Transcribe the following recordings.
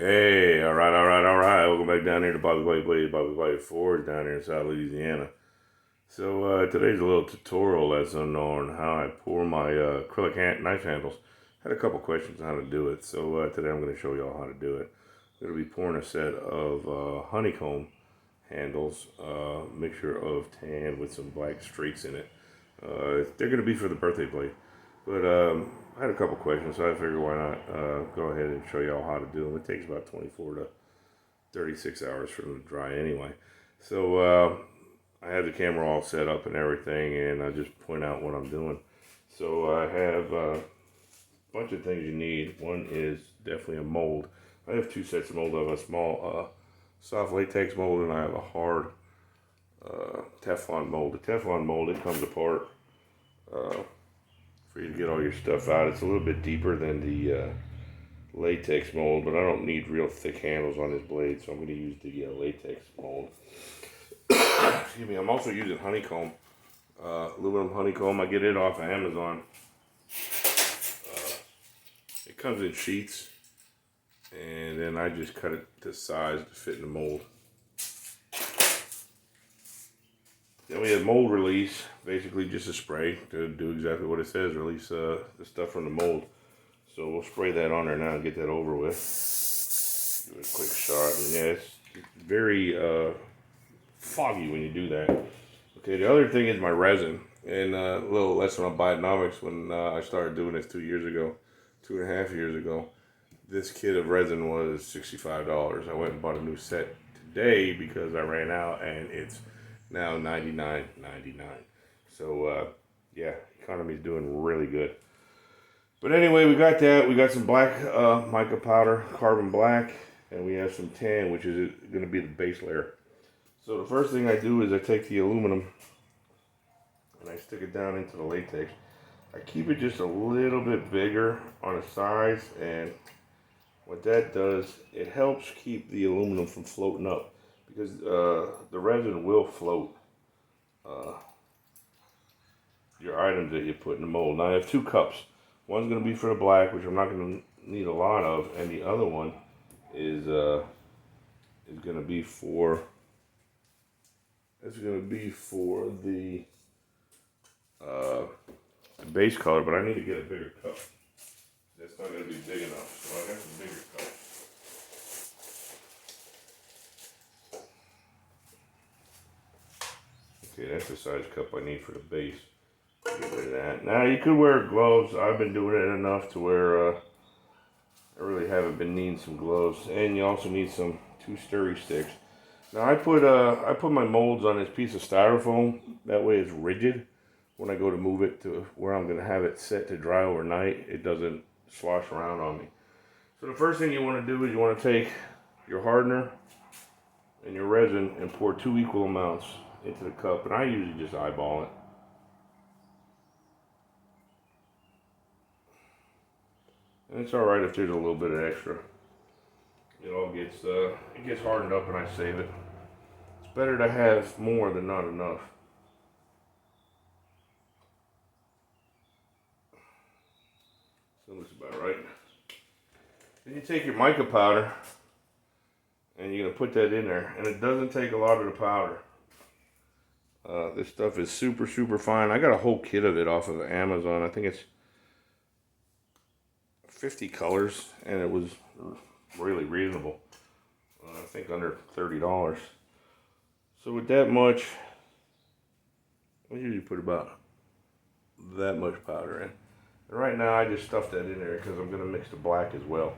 Hey, all right. Welcome back down here to Bobby White Forge down here in South Louisiana. So today's a little tutorial lesson on how I pour my acrylic knife handles. Had a couple questions on how to do it, so today I'm going to show y'all how to do it. I'm going to be pouring a set of honeycomb handles, mixture of tan with some black streaks in it. They're going to be for the birthday blade. But I had a couple questions, so I figured why not go ahead and show y'all how to do them. It takes about 24 to 36 hours for them to dry anyway. So I have the camera all set up and everything, and I just point out what I'm doing. So I have a bunch of things you need. One is definitely a mold. I have two sets of mold. I have a small soft latex mold, and I have a hard Teflon mold. The Teflon mold, it comes apart for you to get all your stuff out. It's a little bit deeper than the latex mold, but I don't need real thick handles on this blade, so I'm going to use the latex mold. Excuse me. I'm also using honeycomb, aluminum honeycomb. I get it off of Amazon. It comes in sheets, and then I just cut it to size to fit in the mold. Then we have mold release, basically just a spray to do exactly what it says, release the stuff from the mold. So we'll spray that on there now and get that over with. Give it a quick shot, and yeah, it's very foggy when you do that. Okay, the other thing is my resin, and a little lesson on bionomics when I started doing this 2 years ago, 2.5 years ago. This kit of resin was $65. I went and bought a new set today because I ran out, and it's now $99.99. So yeah, economy's doing really good. But anyway, we got that. We got some black mica powder, carbon black, and we have some tan, which is going to be the base layer. So the first thing I do is I take the aluminum and I stick it down into the latex. I keep it just a little bit bigger on the sides, and what that does, it helps keep the aluminum from floating up, because the resin will float your items that you put in the mold. Now I have two cups. One's going to be for the black, which I'm not going to need a lot of, and the other one is going to be for the base color, but I need to get a bigger cup. That's not going to be big enough, so I got some bigger cups. Okay, that's the size cup I need for the base. Get rid of that. Now you could wear gloves. I've been doing it enough to where I really haven't been needing some gloves. And you also need some 2 stirry sticks. Now I put my molds on this piece of styrofoam. That way it's rigid. When I go to move it to where I'm going to have it set to dry overnight, it doesn't slosh around on me. So the first thing you want to do is you want to take your hardener and your resin and pour 2 equal amounts into the cup. And I usually just eyeball it. And it's alright if there's a little bit of extra. It all gets it gets hardened up and I save it. It's better to have more than not enough. So looks about right. Then you take your mica powder and you're gonna put that in there, and it doesn't take a lot of the powder. This stuff is super fine. I got a whole kit of it off of Amazon. I think it's 50 colors, and it was really reasonable. I think under $30. So with that much, I usually put about that much powder in. And right now I just stuffed that in there because I'm going to mix the black as well.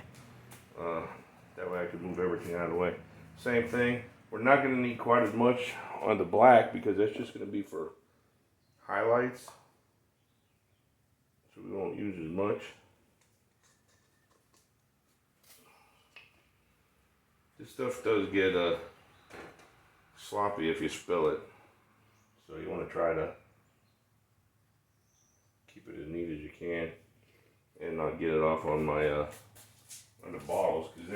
That way I can move everything out of the way. Same thing, we're not going to need quite as much on the black because that's just going to be for highlights. So we won't use as much. This stuff does get sloppy if you spill it, so you want to try to keep it as neat as you can and not get it off on my on the bottles, because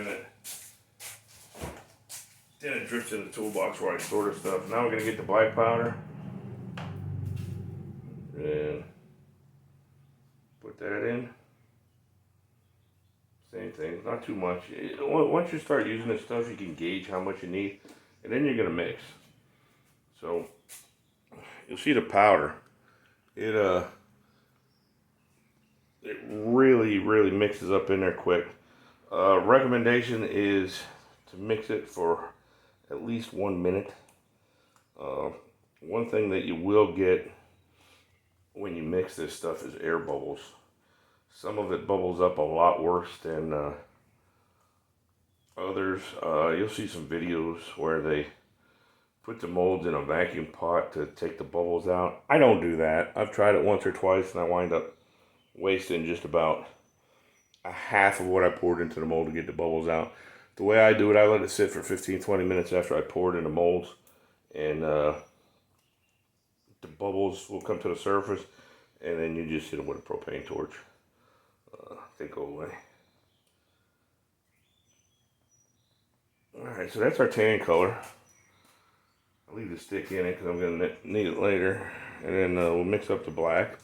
then it drips in the toolbox where I store the stuff. Now we're gonna get the black powder and put that in. Same thing, not too much. Once you start using this stuff, you can gauge how much you need, and then you're gonna mix. So you'll see the powder. It really mixes up in there quick. Recommendation is to mix it for at least 1 minute. One thing that you will get when you mix this stuff is air bubbles. Some of it bubbles up a lot worse than others. You'll see some videos where they put the molds in a vacuum pot to take the bubbles out. I don't do that. I've tried it once or twice and I wind up wasting just about a half of what I poured into the mold to get the bubbles out. The way I do it, I let it sit for 15-20 minutes after I pour it in the molds, and the bubbles will come to the surface, and then you just hit them with a propane torch. They go away. Alright, so that's our tan color. I'll leave the stick in it because I'm going to need it later. And then we'll mix up the black.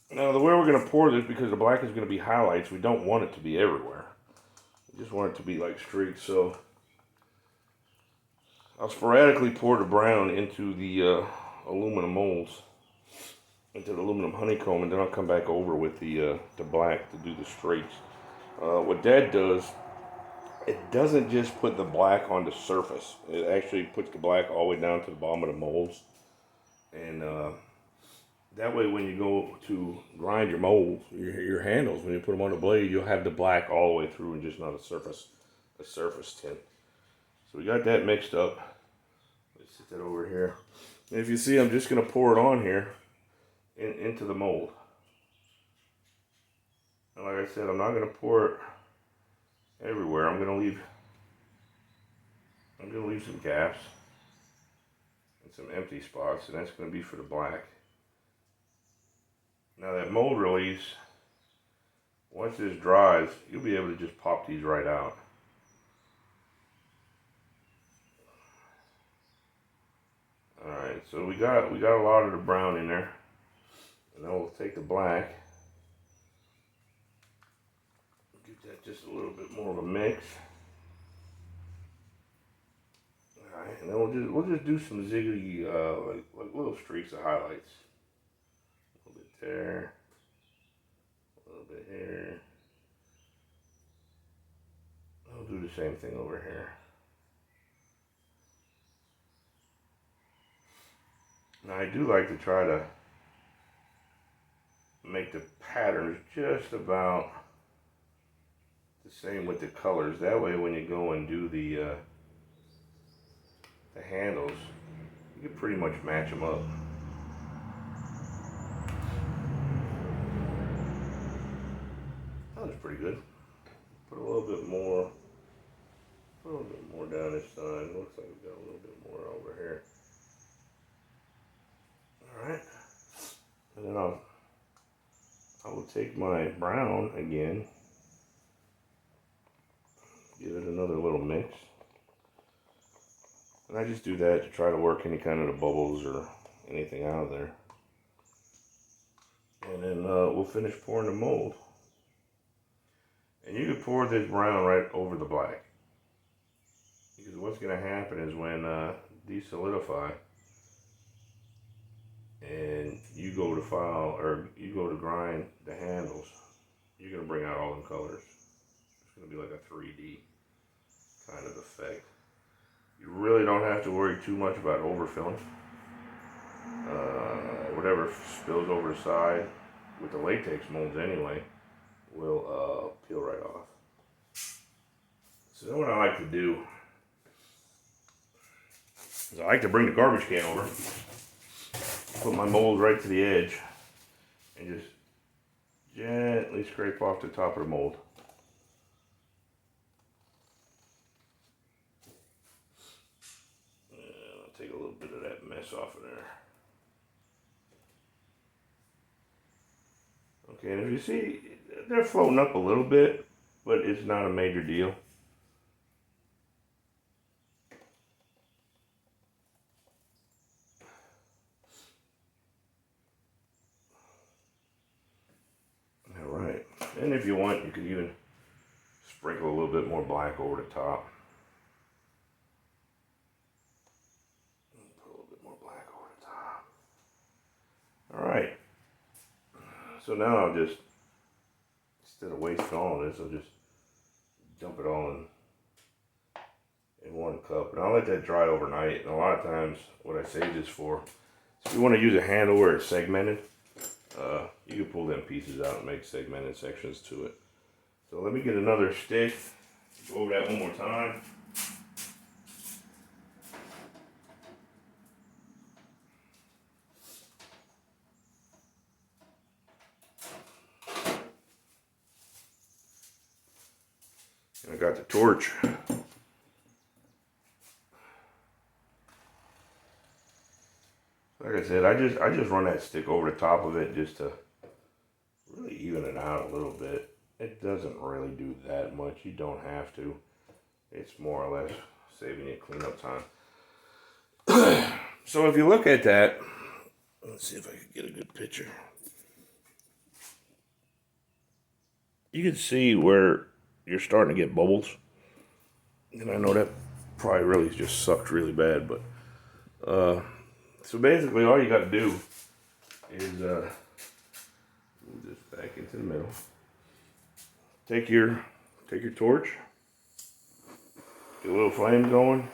Now the way we're going to pour this, because the black is going to be highlights, we don't want it to be everywhere. We just want it to be like streaks. So I'll sporadically pour the brown into the aluminum molds, into the aluminum honeycomb, and then I'll come back over with the black to do the streaks. What that does, it doesn't just put the black on the surface. It actually puts the black all the way down to the bottom of the molds. And that way when you go to grind your molds, your handles, when you put them on the blade, you'll have the black all the way through and just not a surface tint. So we got that mixed up. Let's set that over here. And if you see, I'm just going to pour it on here into the mold. And like I said, I'm not going to pour it everywhere. I'm going to leave some gaps and some empty spots, and that's going to be for the black. Now that mold release, once this dries, you'll be able to just pop these right out. Alright, so we got a lot of the brown in there. And then we'll take the black. Get that just a little bit more of a mix. Alright, and then we'll just do some ziggly like little streaks of highlights. A little bit there. A little bit here. I'll do the same thing over here. Now I do like to try to make the patterns just about the same with the colors. That way when you go and do the handles, you can pretty much match them up. That looks pretty good. Put a little bit more down this side. Looks like we got a little bit more over here. Alright. And then I will take my brown again, give it another little mix. And I just do that to try to work any kind of the bubbles or anything out of there. And then we'll finish pouring the mold. And you can pour this brown right over the black. Because what's going to happen is when these solidify, and you go to file, or you go to grind the handles, you're going to bring out all them colors. It's going to be like a 3D kind of effect. You really don't have to worry too much about overfilling. Whatever spills over the side, with the latex molds anyway, will peel right off. So then what I like to do is I like to bring the garbage can over, put my mold right to the edge, and just gently scrape off the top of the mold. And I'll take a little bit of that mess off of there. Okay, and if you see, they're floating up a little bit, but it's not a major deal. All right. You could even sprinkle a little bit more black over the top. Put a little bit more black over the top. Alright. So now I'll just, instead of wasting all of this, I'll just dump it all in one cup. And I'll let that dry overnight. And a lot of times, what I save this for, if you want to use a handle where it's segmented, you can pull them pieces out and make segmented sections to it. So let me get another stick, go over that one more time. And I got the torch. Like I said, I just run that stick over the top of it just to really even it out a little bit. It doesn't really do that much. You don't have to. It's more or less saving you cleanup time. So if you look at that, let's see if I can get a good picture. You can see where you're starting to get bubbles. And I know that probably really just sucked really bad, but so basically all you got to do is move this back into the middle. Take your torch, get a little flame going,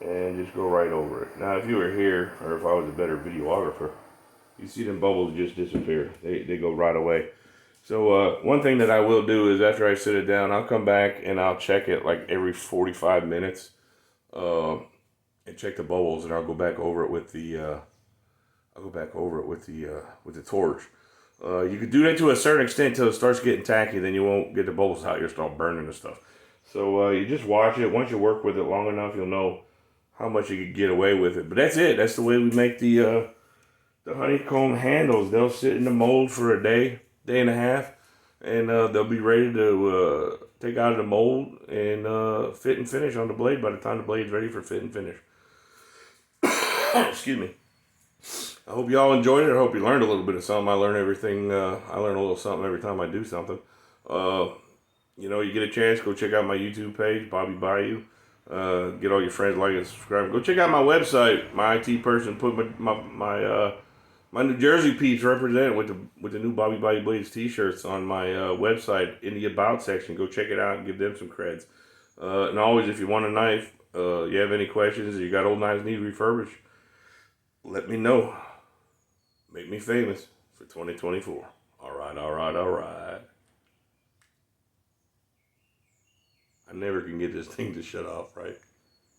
and just go right over it. Now if you were here, or if I was a better videographer, you see them bubbles just disappear. They go right away. So one thing that I will do is after I sit it down, I'll come back and I'll check it like every 45 minutes and check the bubbles, and I'll go back over it with the with the torch. You could do that to a certain extent until it starts getting tacky, then you won't get the bubbles out, you'll start burning and stuff. So you just watch it. Once you work with it long enough, you'll know how much you can get away with it. But that's it. That's the way we make the honeycomb handles. They'll sit in the mold for a day and a half, and they'll be ready to take out of the mold and fit and finish on the blade by the time the blade's ready for fit and finish. Excuse me. I hope y'all enjoyed it. I hope you learned a little bit of something. I learn everything. I learn a little something every time I do something. You know, you get a chance, go check out my YouTube page, Bobby Bayou. Get all your friends like and subscribe. Go check out my website. My IT person put my New Jersey peeps represented with the new Bobby Bayou Blades t-shirts on my website in the About section. Go check it out and give them some creds. And always, if you want a knife, you have any questions, you got old knives need refurbished, let me know. Make me famous for 2024. All right. I never can get this thing to shut off, right?